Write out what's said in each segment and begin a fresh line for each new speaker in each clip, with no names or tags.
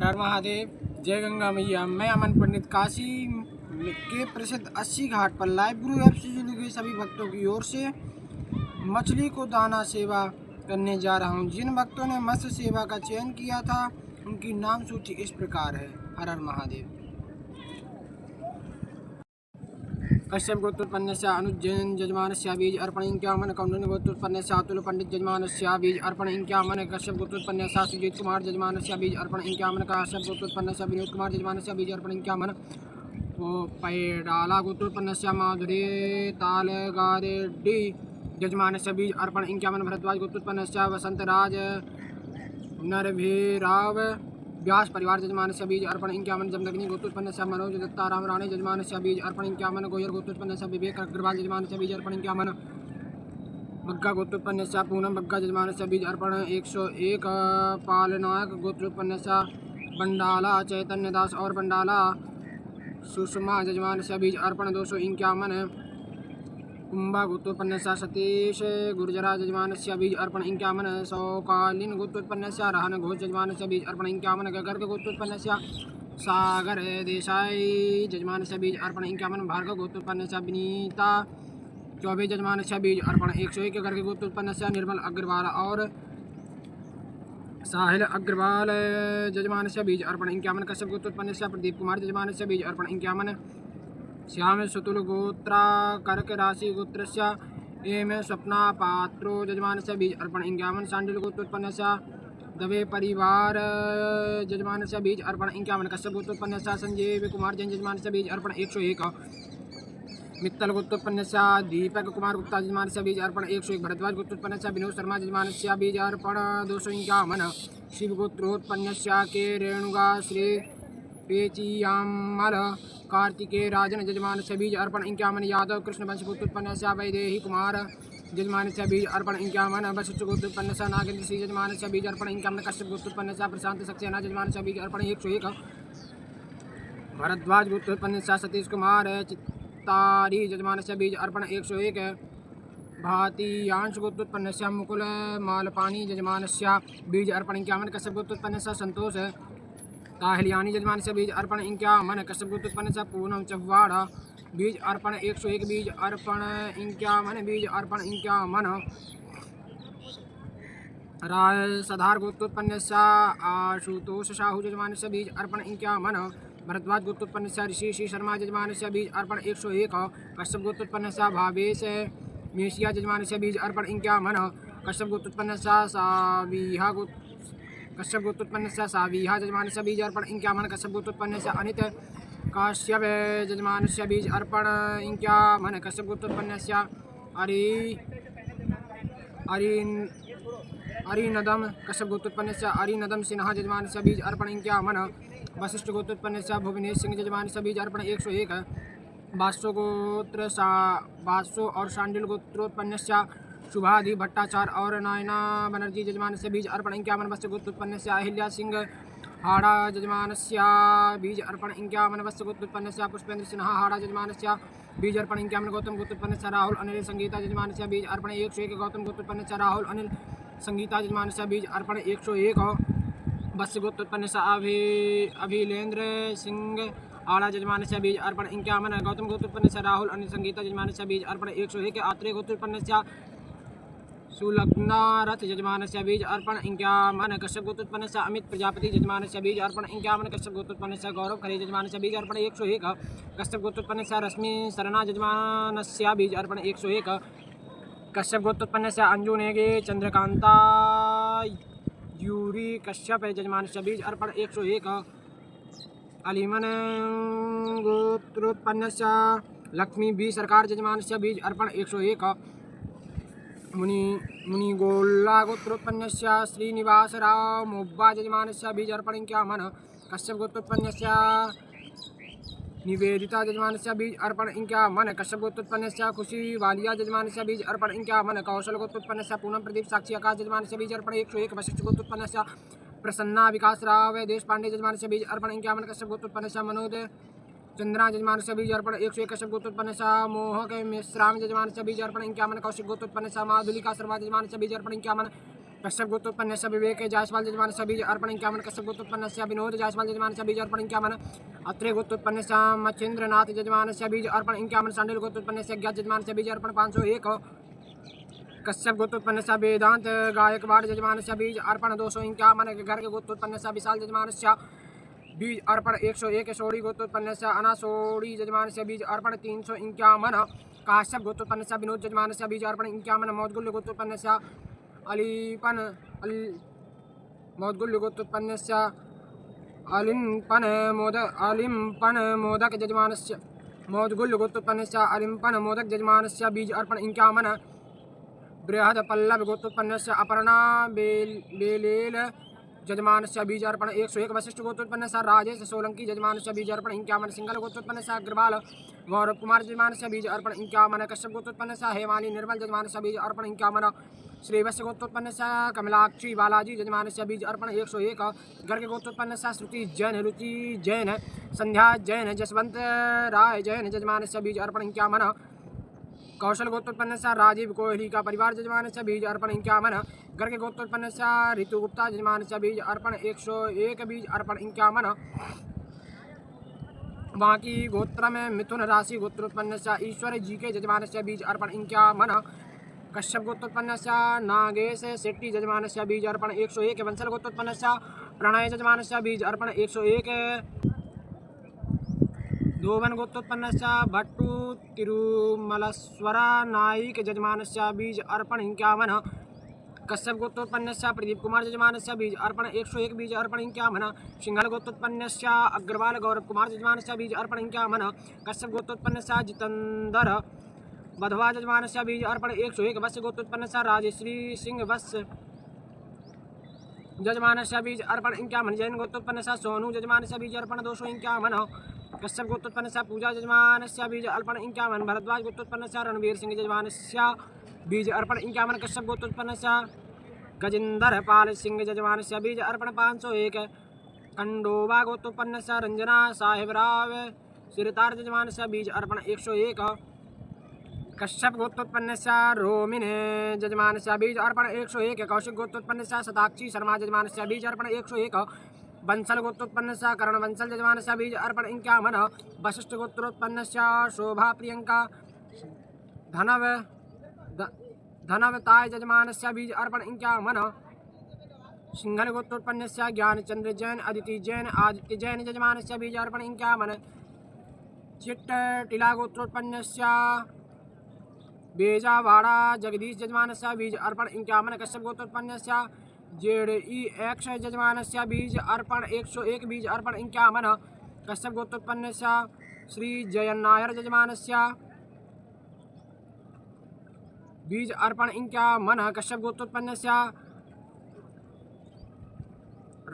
हर महादेव। जय गंगा मैया। मैं अमन पंडित काशी के प्रसिद्ध 80 घाट पर लाइव गुरु एप से जुड़े सभी भक्तों की ओर से मछली को दाना सेवा करने जा रहा हूं। जिन भक्तों ने मत्स्य सेवा का चयन किया था उनकी नाम सूची इस प्रकार है। हर हर महादेव। कश्यप गोत्रोत्पन्नस्य अनुजैन जजमानस्य बीज अर्पण इंक्यामन कौंडन्य गोत्रोत्पन्नस्य अतुल पंडित जजमानस्य बीज अर्पण इंक्यामन कश्यप गोत्रोत्पन्नस्य सुजीत कुमार जजमानस्य बीज अर्पण इंक्यामन कश्यप गोत्रोत्पन्नस्य विनोद कुमार जजमानस्य बीज अर्पण इंक्यामन पैडाला गोत्रोत्पन्नस्य माधुरी तालगारेड्डी जजमानस्य बीज अर्पण इंक्यामन भरद्वाज गोत्रोत्पन्नस्य वसंतराज नरभीराव व्यास परिवार जजमानस्य बीज अर्पण इंक्यामन जमदग्नि गोत्रोत्पन्नस्य मनोज दत्ताराम राणे जजमानस्य बीज अर्पण इंक्यामन गोयर गोत्रोत्पन्नस्य विवेक अग्रवाल जजमानस्य बीज अर्पण इंक्यामन बग्गा गोत्रोत्पन्नस्य पूनम बग्गा जजमानस्य बीज अर्पण 101 पालनायक गोत्रोत्पन्नस्य बंडाला चैतन्य दास और बंडाला सुषमा जजमानस्य बीज अर्पण 251 कुंभा गोत्रोत्पन्नस्य सतीश गुर्जरा जजमानस्य बीज अर्पण इंक्यामन सौकालीन गोत्रोत्पन्नस्य रहन घोष जजमानस्य बीज अर्पण इंक्यामन गर्ग गोत्रोत्पन्नस्य सागर देसाई जजमानस्य बीज अर्पण इंक्यामन भार्गव गोत्रोत्पन्नस्य विनीता चौबे जजमानस्य बीज अर्पण 101 गर्ग गोत्रोत्पन्नस्य निर्मल अग्रवाल और साहिल अग्रवाल जजमानस्य बीज अर्पण इंक्यामन कश्यप गोत्रोत्पन्नस्य प्रदीप कुमार जजमानस्य बीज अर्पण इंक्यामन श्याम सुतुल गोत्रा कर्क राशि गोत्रस्य एम स्वप्ना पात्रो जजमानस्य बीज अर्पण इंक्यामन सांडिल गोत्रोत्पन्नस्य दवे परिवार जजमानस्य बीज अर्पण इंक्यामन कश्यप गोत्रोत्पन्नस्य संजीव कुमार जैन जजमानस्य बीज अर्पण 101 मित्तल गोत्रोत्पन्नस्य दीपक कुमार गुप्ता जजमानस्य बीज अर्पण 101 भरद्वाज गोत्रोत्पन्नस्य विनोद शर्मा जजमानस्य बीज अर्पण 251 शिव गोत्रोत्पन्नस्य के रेणुगा श्री पेचियामल कार्तिकेय राजन जजमानस्य बीज अर्पण इंक्यामन यादव कृष्ण वंश गोत्रोत्पन्नस्य वैदेही कुमार जजमानस्य बीज अर्पण इंक्यामन वशिष्ठ गोत्रोत्पन्नस्य नागेंद्र श्री जजमानस्य बीज अर्पण इंक्यामन कश्यप गोत्रोत्पन्नस्य प्रशांत सक्सेना जजमानस्य बीज अर्पण 101 भरद्वाज गोत्रोत्पन्नस्य सतीश कुमार चित्तारी जजमानस्य बीज अर्पण 101 भातीयांश गोत्रोत्पन्नस्य मुकुल मालपानी जजमानस्य बीज अर्पण इंक्यामन कश्यप गोत्रोत्पन्नस्य संतोष ताहलियानी जजमानस्य बीज अर्पण इंक्यामन कश्यप गोत्रोत्पन्नस्य पूनम चव्वाड़ा बीज अर्पण 101 बीज अर्पण इंक्यामन बीज अर्पण इंक्यामन राय सधार गोत्रोत्पन्नस्य आशुतोष साहू जजमानस्य बीज अर्पण इंक्यामन भरद्वाज गोत्रोत्पन्नस्य ऋषि श्री शर्मा जजमानस्य बीज अर्पण 101 कश्यप गोत्रोत्पन्नस्य भावेश मेशिया जजमानस्य बीज अर्पण इंक्यामन कश्यप गोत्रोत्पन्नस्य कश्यप गोत्रोत्पन्नस्य साविहा जजमानस्य बीज अर्पण इंक्यामन कश्यप गोत्रोत्पन्नस्य अनित काश्यप जजमानस्य बीज अर्पण इंक्यामन कश्यप गोत्रोत्पन्नस्य अरिनदम कश्यप गोत्रोत्पन्नस्य अरिनदम सिन्हा जजमानस्य बीज अर्पण इंक्यामन वशिष्ठ गोत्रोत्पन्नस्य भुवनेश सिंह जजमानस्य बीज अर्पण 101 बासो और शांडिल गोत्रोत्पन्नस्य शुभाधि भट्टाचार्य और नायना बनर्जी जजमानस्य बीज अर्पण इंक्यामन वत्स गोत्रोत्पन्नस्य अहिल्या सिंह हाड़ा जजमानस्य बीज अर्पण इंक्यामन वत्स गोत्रोत्पन्नस्य पुष्पेंद्र सिन्हा हाड़ा जजमानस्य बीज अर्पण इंक्यामन गौतम गोत्रोत्पन्नस्य राहुल अनिल संगीता जजमानस्य बीज अर्पण 101 गौतम गोत्रोत्पन्नस्य राहुल अनिल संगीता जजमानस्य बीज अर्पण 101 वत्स गोत्रोत्पन्नस्य अभिलेंद्र सिंह आड़ा जजमानस्य बीज अर्पण इंक्यामन गौतम गोत्रोत्पन्नस्य राहुल अनिल संगीता जजमानस्य बीज अर्पण 101 आत्रेय गोत्रोत्पन्नस्य सुलग्ना रथ जजमानस्य बीज अर्पण इंक्यामन कश्यप गोत्रोत्पन्नस्य अमित प्रजापति जजमानस्य बीज अर्पण इंक्यामन कश्यप गोत्रोत्पन्नस्य गौरव खरे जजमानस्य बीज अर्पण 101 कश्यप गोत्रोत्पन्नस्य रश्मि शरणा जजमानस्य बीज अर्पण 101 कश्यप गोत्रोत्पन्नस्य अंजू नेगे चंद्रकांता यूरी कश्यप जजमानस्य बीज अर्पण 101 अलीमन गोत्रोत्पन्नस्य लक्ष्मी बी सरकार जजमानस्य बीज अर्पण 101 मुनिगोल्ला गोत्रोत्पन्नस्य श्रीनिवासराव मोब्बा जजमानस्य बीज अर्पण इंक्यामन कश्यप गोत्रोत्पन्नस्य निवेदिता जजमानस्य बीज अर्पण इंक्यामन कश्यप गोत्रोत्पन्नस्य खुशी वालिया जजमानस्य बीज अर्पण इंक्यामन कौशल गोत्रोत्पन्नस्य पूनम प्रदीप साक्षी आकाश जजमानस्य बीज अर्पण 101 वशिष्ठ गोत्रोत्पन्नस्य प्रसन्ना विकास राव देश पांडे जजमानस्य बीज अर्पण इंक्यामन कश्यप गोत्रोत्पन्नस्य मनोद चंद्रा जजमानस्य बीज अर्पण 101 कश्यप गोत्रोत्पन्नस्य मोहक मिश्राम जजमानस्य बीज अर्पण इंक्यामन कौशिक गोत्रोत्पन्नस्य माधुलिका शर्मा जजमानस्य बीज अर्पण इंक्यामन कश्यप गोत्रोत्पन्नस्य विवेक जायसवाल यजमानस्य बीज अर्पण 51 कश्यप गोत्रोत्पन्नस्य विनोद जायसवाल यजमानस्य बीज अर्पण 51 अत्रे गोत्रोत्पन्नस्य मच्छिन्द्रनाथ यजमानस्य बीज अर्पण 51 शांडिल गोत्रोत्पन्नस्य ज्ञात यजमानस्य बीज अर्पण 501 कश्यप गोत्रोत्पन्नस्य वेदांत गायकवाड़ यजमानस्य बीज अर्पण 251 गर्ग गोत्रोत्पन्नस्य विशाल यजमानस्य बीज अर्पण 101 सोड़ी गोत्रोत्पन्नस्य अनासोड़ी यजमानस्य बीज अर्पण 351 काश्यप गोत्रोत्पन्नस्य विनोद यजमानस्य बीज अर्पण 51 मौदगुल्य गोत्रोत्पन्नस्य अलिपन मौदगुल्य गोत्रोत्पन्नस्य अलिम्पन मोदक यजमानस्य मौदगुल्य गोत्रोत्पन्नस्य अलिम्पन मोदक यजमानस्य बीज अर्पण 51 बृहद पल्लव गोत्रोत्पन्नस्य अपर्णा बेलेल यजमानस्य बीज अर्पण 101 वशिष्ठ गोत्रोत्पन्नस्य राजेश सोलंकी यजमानस्य बीज अर्पण 51 सिंगल गोत्रोत्पन्नस्य अग्रवाल गौरव कुमार यजमानस्य बीज अर्पण 51 कश्यप गोत्रोत्पन्नस्य हेमाली निर्मल यजमानस्य बीज अर्पण 51 श्रीवत्स गोत्रोत्पन्नस्य कमलाक्षी बालाजी यजमानस्य बीज अर्पण 101 गर्ग गोत्रोत्पन्नस्य श्रुति जैन रुचि जैन संध्या जैन जसवंत राय जैन यजमानस्य बीज अर्पण 51 कौशल गोत्रोत्पन्नस्य राजीव कोहली का परिवार यजमानस्य बीज अर्पण 51 गर्ग गोत्रोत्पन्नस्य ऋतु गुप्ता यजमानस्य बीज अर्पण 101 बीज अर्पण 51 बाकी गोत्र में मिथुन राशि गोत्रोत्पन्नस्य ईश्वर जी के यजमानस्य बीज अर्पण 51 कश्यप गोत्रोत्पन्नस्य नागेश शेट्टी यजमानस्य बीज अर्पण 101 वंशल गोत्रोत्पन्नस्य प्रणय यजमानस्य बीज अर्पण 101 दोवन गोत्रोत्पन्नस्य भट्टू तिरुमलस्वर नाईक यजमानस्य बीज अर्पण 51 कश्यप गोत्रोत्पन्नस्य प्रदीप कुमार यजमानस्य बीज अर्पण 101 बीज अर्पण 51 सिंघल गोत्रोत्पन्नस्य अग्रवाल गौरव कुमार यजमानस्य बीज अर्पण 51 कश्यप गोत्रोत्पन्नस्य जितेंद्र बधवा यजमानस्य बीज अर्पण 101 वत्स गोत्रोत्पन्नस्य राजश्री सिंह वत्स यजमानस्य बीज अर्पण 51 जैन गोत्रोत्पन्नस्य सोनू यजमानस्य बीज अर्पण 251 कश्यप गोत्रोत्पन्नस्य पूजा यजमानस्य बीज अर्पण 51 भरद्वाज गोत्रोत्पन्नस्य रणवीर सिंह यजमानस्य बीज अर्पण 51 कश्यप गोत्रोत्पन्नस्य गजेंद्र पाल सिंह यजमानस्य बीज अर्पण 501 खंडोबा गोत्रोत्पन्नस्य रंजना साहेबराव सिरतार यजमानस्य बीज अर्पण 101 कश्यप गोत्रोत्पन्नस्य रोमिन यजमानस्य बीज अर्पण 101 कौशिक गोत्रोत्पन्नस्य शताक्षी शर्मा यजमानस्य बीज अर्पण 101 बंसल गोत्रोत्पन्नस्य कर्ण वंशल यजमानस्य बीज अर्पण 51 वशिष्ठ गोत्रोत्पन्नस्य शोभा प्रियंका धनवताय यजमानस्य बीज अर्पण 51 सिंघल गोत्रोत्पन्नस्य ज्ञानचंद्र जैन अदिति जैन आदित्य जैन यजमानस्य बीज अर्पण 51 चिट्ट टिला गोत्रोत्पन्नस्य बेजावाड़ा जगदीश यजमानस्य बीज अर्पण 51 कश्यप गोत्रोत्पन्नस्य JEX यजमानस्य बीज अर्पण 101 बीज अर्पण 51 कश्यप गोत्रोत्पन्नस्य श्री जयन नायर यजमानस्य बीज अर्पण 51 कश्यप गोत्रोत्पन्नस्य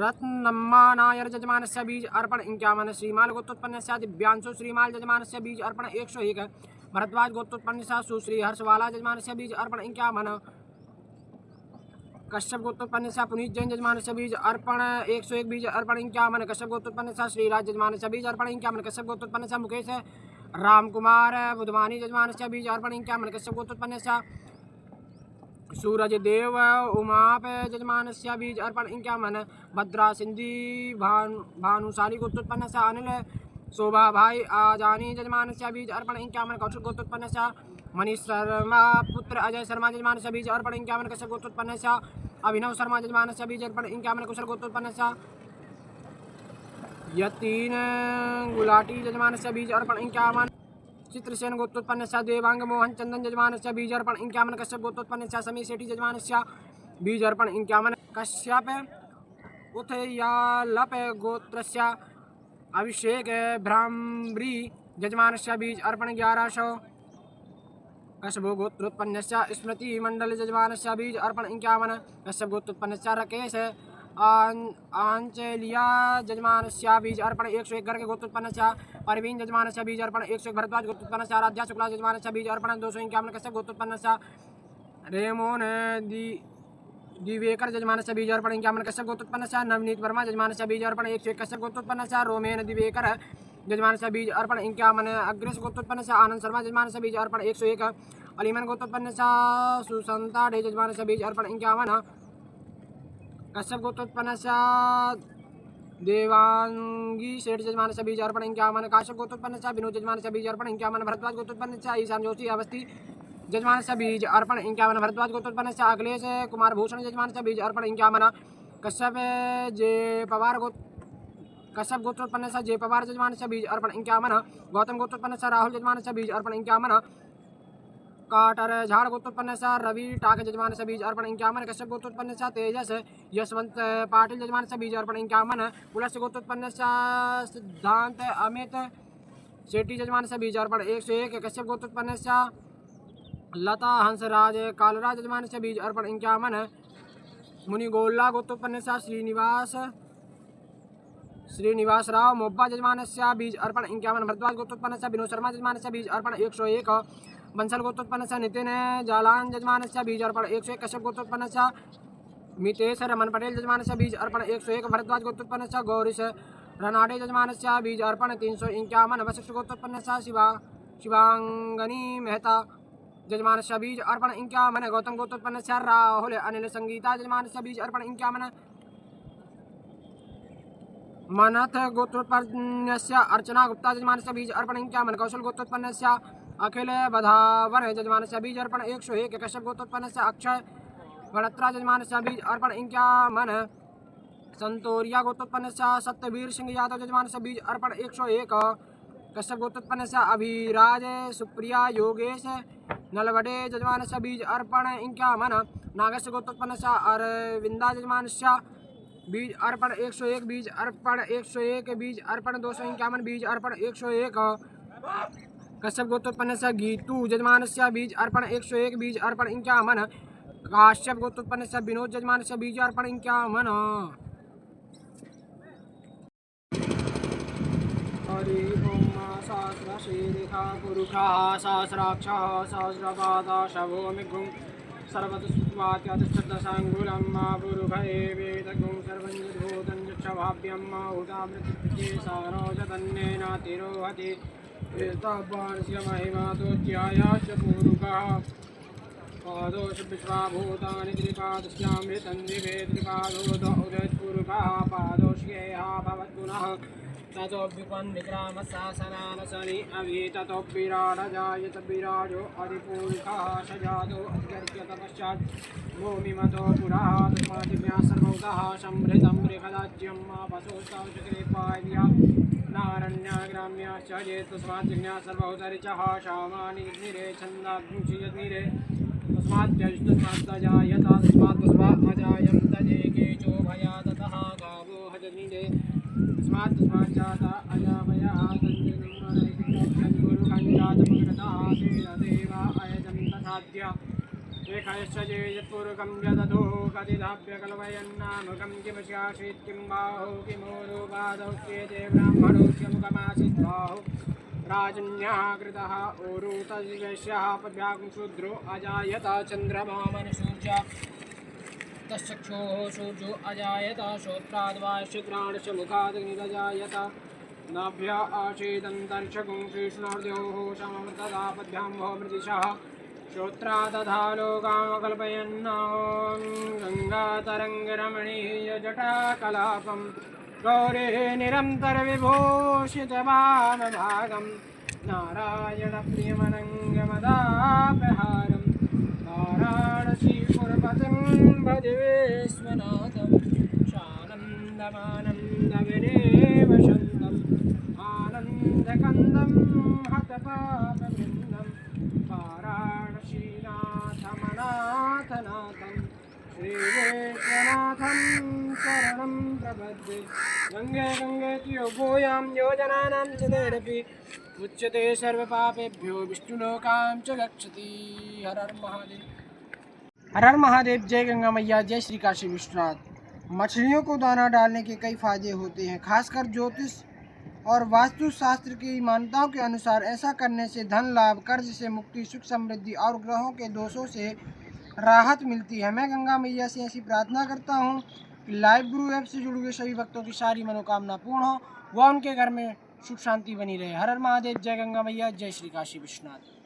रत्नम्मा नायर यजमानस्य बीज अर्पण 51 श्रीमाल गोत्रोत्पन्नस्य दिव्यांशु श्रीमाल यजमानस्य बीज अर्पण 101 भरद्वाज गोत्रोत्पन्नस्य सुश्री हर्षवाला यजमानस्य बीज अर्पण 51 कश्यप गोत्रोत्पन्नस्य पुनीत जैन यजमानस्य बीज अर्पण 101 बीज अर्पण 51 कश्यप गोत्रोत्पन्नस्य श्रीराज यजमानस्य बीज अर्पण 51 कश्यप गोत्रोत्पन्नस्य मुकेश राम कुमार बुधवानी यजमानस्य बीज अर्पण 51 कश्यप गोत्रोत्पन्नस्य सूरज देव उमाप यजमानस्य बीज अर्पण 51 भद्रा सिंधी भानुशाली गोत्रोत्पन्नस्य अनिल शोभा भाई आजानी यजमानस्य बीज अर्पण 51 कौशिक गोत्रोत्पन्नस्य मनीष शर्मा पुत्र अजय शर्मा यजमानस्य बीज अर्पण 51 कश्यप गोत्रोत्पन्नस्य अभिनव शर्मा यजमानस्य बीज अर्पण 51 कुशल गोत्रोत्पन्नस्य यतीन गुलाटी यजमानस्य बीज अर्पण 51 चित्रसेन गोत्रोत्पन्नस्य देवांग मोहन चंदन यजमानस्य बीज अर्पण 51 कश्यप गोत्रोत्पन्नस्य समी सेठी यजमानस्य बीज अर्पण 51 कश्यप उथयालप गोत्रस्य अभिषेक भ्राम्री यजमानस्य बीज अर्पण 1100 कश्यप गोत्रोत्पन्नस्य स्मृति मंडल यजमानस्य बीज अर्पण 51 कश्यप गोत्रोत्पन्नस्य राकेश आंचलिया यजमानस्य बीज अर्पण 101 गर्ग गोत्रोत्पन्नस्य परवीन यजमानस्य बीज अर्पण 101 भरद्वाज गोत्रोत्पन्नस्य आराध्या शुक्ला यजमानस्य बीज अर्पण 251 कश्यप गोत्रोत्पन्नस्य रेमोन दिवेकर यजमानस्य बीज अर्पण 51 कश्यप गोत्रोत्पन्नस्य नवनीत वर्मा यजमानस्य बीज अर्पण 101 कश्यप गोत्रोत्पन्नस्य रोमेन दिवेकर यजमानस्य बीज अर्पण 51 अग्रेस गोत्रोत्पन्नस्य आनंद शर्मा यजमानस्य बीज अर्पण 101 अलीमन गोत्रोत्पन्नस्य सुसंता डे यजमानस्य बीज अर्पण 51 कश्यप गोत्रोत्पन्नस्य देवांगी सेठ यजमानस्य बीज अर्पण 51। काश्यप गोत्रोत्पन्नस्य विनोद यजमानस्य बीज अर्पण 51। भरद्वाज गोत्रोत्पन्नस्य ईशान जोशी अवस्थी यजमानस्य बीज अर्पण 51। भरद्वाज गोत्रोत्पन्नस्य अखिलेश कुमार भूषण यजमानस्य बीज अर्पण 51। कश्यप गोत्रोत्पन्नस्य जय पवार यजमानस्य बीज अर्पण 51। गौतम गोत्रोत्पन्नस्य राहुल यजमानस्य बीज अर्पण 51। काटर झाड़ गोत्रोत्पन्नस्य रवि टाक यजमानस्य बीज अर्पण 51। कश्यप गोत्रोत्पन्नस्य तेजस यशवंत पाटिल यजमानस्य बीज अर्पण 51। पुलस्य गोत्रोत्पन्नस्य सिद्धांत अमित शेट्टी यजमानस्य बीज अर्पण 101। कश्यप गोत्रोत्पन्नस्य लता हंसराज कालराज यजमानस्य बीज अर्पण 51। मुनिगोल्ला गोत्रोत्पन्नस्य श्रीनिवास राव मोब्बा यजमानस्य बीज अर्पण 51। भरद्वाज गोत्रोत्पन्नस्य विनोद शर्मा यजमानस्य बीज अर्पण 101। बंसल गोत्रोत्पन्नस्य नितिन जालान यजमानस्य बीज अर्पण 101। कश्यप गोत्रोत्पन्नस्य मितेश रमन पटेल यजमानस्य बीज अर्पण 101। भरद्वाज गोत्रोत्पन्नस्य गौरीश रनाडे यजमानस्य बीज अर्पण 351। वशिष्ठ गोत्रोत्पन्नस्य शिवांगनी मेहता यजमानस्य बीज अर्पण 51। गौतम गोत्रोत्पन्नस्य राहुल अनिल संगीता यजमानस्य बीज अर्पण 51। मनथ गोत्रोत्पन्नस्य अर्चना गुप्ता यजमानस्य बीज अर्पण 51। कौशल गोत्रोत्पन्नस्य अखिल बधावन यजमानस्य बीज अर्पण 101। कश्यप गोत्रोत्पन्नस्य अक्षय गणत्रा यजमानस्य बीज अर्पण 51। संतोरिया गोत्रोत्पन्नस्य सत्यवीर सिंह यादव यजमानस्य बीज अर्पण 101। कश्यप गोत्रोत्पन्नस्य अभिराज सुप्रिया योगेश नलवडे यजमानस्य बीज अर्पण 51। नागस्य गोत्रोत्पन्नस्य अरविंदा यजमानस्य बीज अर्पण 101। बीज अर्पण 101। बीज अर्पण 251। बीज अर्पण 101। कश्यप गोत्रोत्पन्नस्य गीतू यजमानस्य बीज अर्पण 101। बीज अर्पण 51। काश्यप गोत्रोत्पन्नस्य विनोद यजमानस्य बीज अर्पण 51। हरि ओम सहस्रशीर्षा पुरुषः सहस्राक्षः सहस्रपादा शभोमिगुं सर्वतस्वात्यतिष्ठदशाङ्गुलं मा पुरुषये वेदगुं सर्वं यद्भूतं यक्षभाव्यं मा उदामृतृते सारोजतन्नेनातिरोहति एतावानस्य महिमा तोज्यायाश्च पुरुषः पादोष विश्वाभूतानि त्रिपादस्यामृतं दिवे त्रिपादोद उदयपुरुषः पादोष्येहा भवद्गुणः ततोऽभ्युपन्विक्रामशासनानशनि अभि ततोऽविराडजायत विराजो अधिपूरुषः सजातो अध्यर्च्यत पश्चात् भूमिमतो पुरः तस्मादिव्या सर्वौतः समृतं बृहदाज्यं पशुस्तौषकृपाया नारण्या ग्राम्याश्च तस्माद्यज्ञा सर्वौतरिचः शामानि यज्ञिरे छन्दाभ्युषि यज्ञिरे तस्माद्यजायत तस्मात् अजायन्त जेकेचो भया ततः गावो हजनिरे तस्मात् जाता अजामया तन्निर्गुरुखञ्जातमग्रतः देवा अयजन्त साध्य रेखयश्च चेयत्पूर्वकं यदधो कथिताभ्यकल्पयन्नामकं किमस्यासीत् किं बाहो किमोरो बाधौ चेते ब्राह्मणोऽस्य मुखमासीत् बाहो राजन्यः कृतः ओरुतज्वैश्यः पद्भ्यां शूद्रो अजायत चन्द्रमा मनसूर्य तश्चक्षुः सूर्यो अजायत श्रोत्राद्वाश्चित्राणश्च मुखादग्निरजायत नाभ्य आशीदन्तर्षगुं कृष्णार्द्योः समं तदा पद्भ्यां भो मृदिशः श्रोत्रा तथा लोकामकल्पयन्नां गङ्गातरङ्गरमणीयजटाकलापं गौरेः निरन्तरविभूषितवामभागं नारायणप्रियमनङ्गमदापहारं वाराणसीपुरपतिं भजे विश्वनाथं सानन्दमानन्दविनेवशन्तम् आनन्दकन्दं हतपापवृन्दं वाराणसीनाथमनाथनाथं श्रीविश्वनाथं शरणं प्रपद्ये। गंगे गंगे गोयां योजनानां च तैरपि मुच्यते सर्वपापेभ्यो विष्णुलोकां च गच्छति। हर हर महादेव। हर हर महादेव। जय गंगा मैया, जय श्री काशी विश्वनाथ। मछलियों को दाना डालने के कई फायदे होते हैं। खासकर ज्योतिष और वास्तु शास्त्र की मान्यताओं के अनुसार ऐसा करने से धन लाभ, कर्ज से मुक्ति, सुख समृद्धि और ग्रहों के दोषों से राहत मिलती है। मैं गंगा मैया से ऐसी प्रार्थना करता हूँ कि लाइव गुरु ऐप से जुड़े हुए सभी भक्तों की सारी मनोकामना पूर्ण हो व उनके घर में सुख शांति बनी रहे। हर हर महादेव। जय गंगा मैया, जय श्री काशी विश्वनाथ।